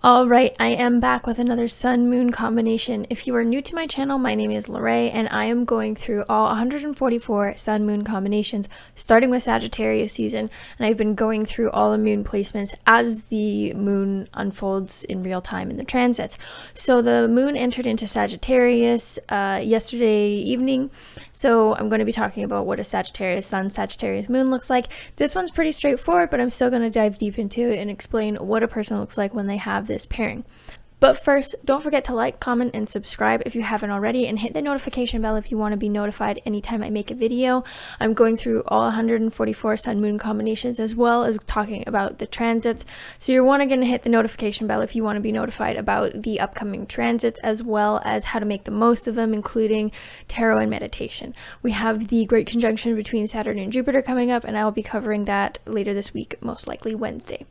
All right, I am back with another Sun-Moon combination. If you are new to my channel, my name is Laurée, and I am going through all 144 Sun-Moon combinations, starting with Sagittarius season, and I've been going through all the moon placements as the moon unfolds in real time in the transits. So the moon entered into Sagittarius yesterday evening, so I'm going to be talking about what a Sagittarius Sun, Sagittarius Moon looks like. This one's pretty straightforward, but I'm still going to dive deep into it and explain what a person looks like when they have this pairing. But first, don't forget to like, comment, and subscribe if you haven't already, and hit the notification bell if you want to be notified anytime I make a video. I'm going through all 144 Sun-Moon combinations as well as talking about the transits. So you're going to hit the notification bell if you want to be notified about the upcoming transits as well as how to make the most of them, including tarot and meditation. We have the great conjunction between Saturn and Jupiter coming up, and I will be covering that later this week, most likely Wednesday.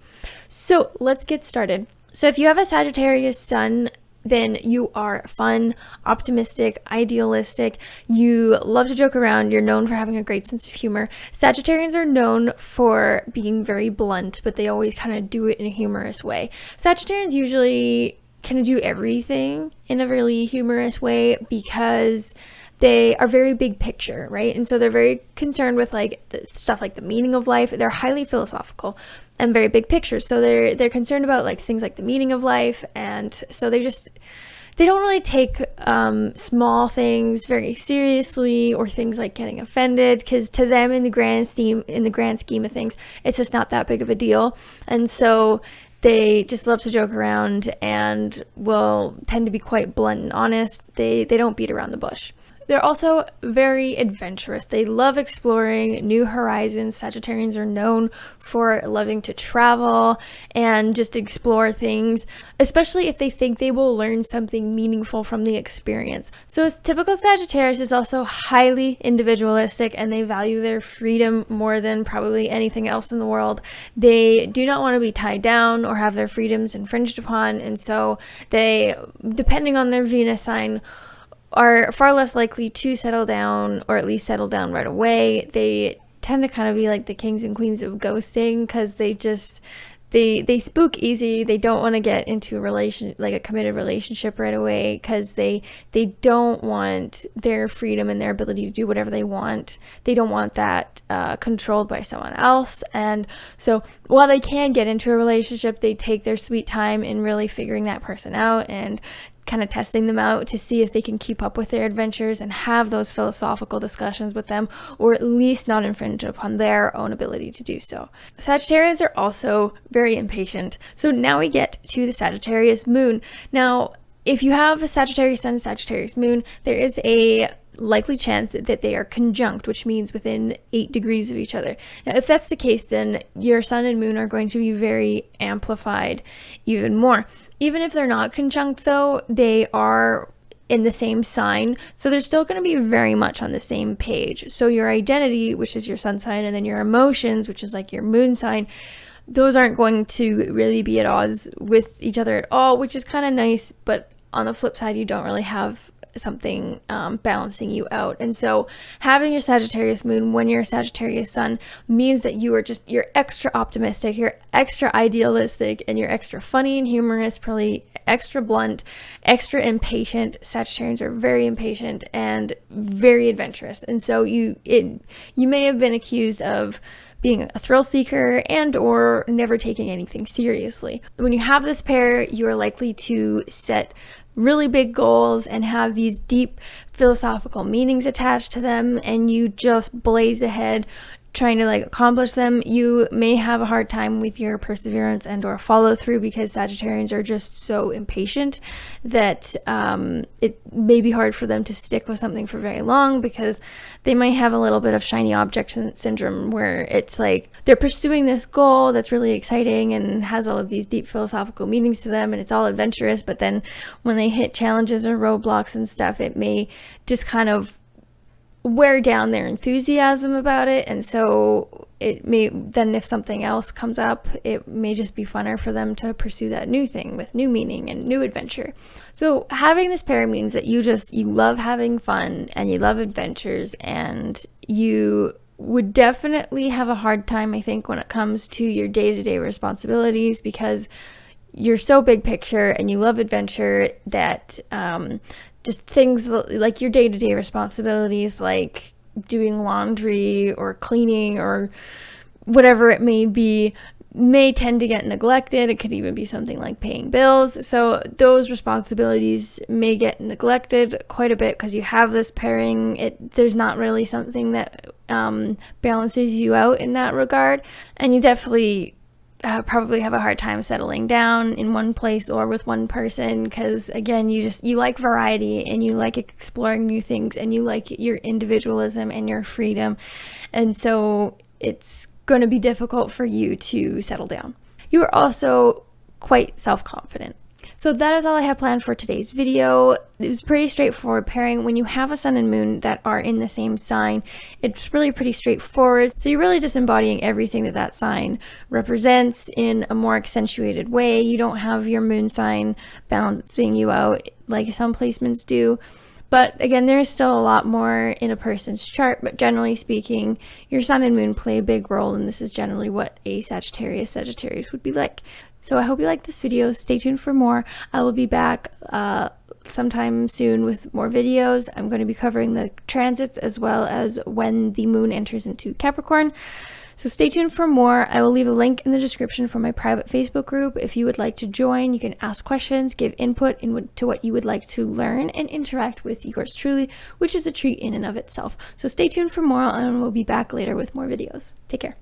So let's get started. So if you have a Sagittarius Sun, then you are fun, optimistic, idealistic. You love to joke around. You're known for having a great sense of humor. Sagittarians are known for being very blunt, but they always kind of do it in a humorous way. Sagittarians usually kind of do everything in a really humorous way because they are very big picture, right? And so they're very concerned with like the stuff like the meaning of life. They're highly philosophical and very big picture. So they're concerned about like things like the meaning of life, and so they don't really take small things very seriously, or things like getting offended, because to them in the grand scheme of things, it's just not that big of a deal. And so they just love to joke around and will tend to be quite blunt and honest. They don't beat around the bush. They're also very adventurous. They love exploring new horizons. Sagittarians are known for loving to travel and just explore things, especially if they think they will learn something meaningful from the experience. So a typical Sagittarius is also highly individualistic, and they value their freedom more than probably anything else in the world. They do not want to be tied down or have their freedoms infringed upon, and so they, depending on their Venus sign, are far less likely to settle down, or at least settle down right away. They tend to kind of be like the kings and queens of ghosting, because they spook easy. They don't want to get into a committed relationship right away, because they don't want their freedom and their ability to do whatever they want. They don't want that controlled by someone else. And so while they can get into a relationship, they take their sweet time in really figuring that person out and kind of testing them out to see if they can keep up with their adventures and have those philosophical discussions with them, or at least not infringe upon their own ability to do so. Sagittarians are also very impatient. So now we get to the Sagittarius Moon. Now, if you have a Sagittarius Sun, Sagittarius Moon, there is a likely chance that they are conjunct, which means within 8 degrees of each other. Now, if that's the case, then your Sun and Moon are going to be very amplified even more. Even if they're not conjunct, though, they are in the same sign, so they're still going to be very much on the same page. So your identity, which is your Sun sign, and then your emotions, which is like your Moon sign, those aren't going to really be at odds with each other at all, which is kind of nice. But on the flip side, you don't really have something balancing you out. And so having your Sagittarius Moon when you're a Sagittarius Sun means that you're extra optimistic, you're extra idealistic, and you're extra funny and humorous, probably extra blunt, extra impatient. Sagittarians are very impatient and very adventurous. And so you may have been accused of being a thrill seeker and or never taking anything seriously. When you have this pair, you are likely to set really big goals and have these deep philosophical meanings attached to them, and you just blaze ahead trying to accomplish them. You may have a hard time with your perseverance and or follow through, because Sagittarians are just so impatient that it may be hard for them to stick with something for very long, because they might have a little bit of shiny object syndrome, where it's like they're pursuing this goal that's really exciting and has all of these deep philosophical meanings to them, and it's all adventurous, but then when they hit challenges or roadblocks and stuff, it may just kind of wear down their enthusiasm about it. And so it may then, if something else comes up, it may just be funner for them to pursue that new thing with new meaning and new adventure. So having this pair means that you love having fun and you love adventures, and you would definitely have a hard time, I think, when it comes to your day-to-day responsibilities, because you're so big picture and you love adventure that just things like your day-to-day responsibilities, like doing laundry or cleaning or whatever it may be, may tend to get neglected. It could even be something like paying bills. So those responsibilities may get neglected quite a bit because you have this pairing. There's not really something that balances you out in that regard. And you definitely probably have a hard time settling down in one place or with one person because, again, you like variety and you like exploring new things and you like your individualism and your freedom. And so it's going to be difficult for you to settle down. You are also quite self-confident. So that is all I have planned for today's video. It was pretty straightforward pairing. When you have a sun and moon that are in the same sign, it's really pretty straightforward. So you're really just embodying everything that sign represents in a more accentuated way. You don't have your moon sign balancing you out like some placements do. But again, there is still a lot more in a person's chart, but generally speaking, your sun and moon play a big role, and this is generally what a Sagittarius would be like. So I hope you like this video. Stay tuned for more. I will be back sometime soon with more videos. I'm going to be covering the transits as well as when the moon enters into Capricorn. So stay tuned for more. I will leave a link in the description for my private Facebook group. If you would like to join, you can ask questions, give input into what you would like to learn, and interact with yours truly, which is a treat in and of itself. So stay tuned for more, and we'll be back later with more videos. Take care.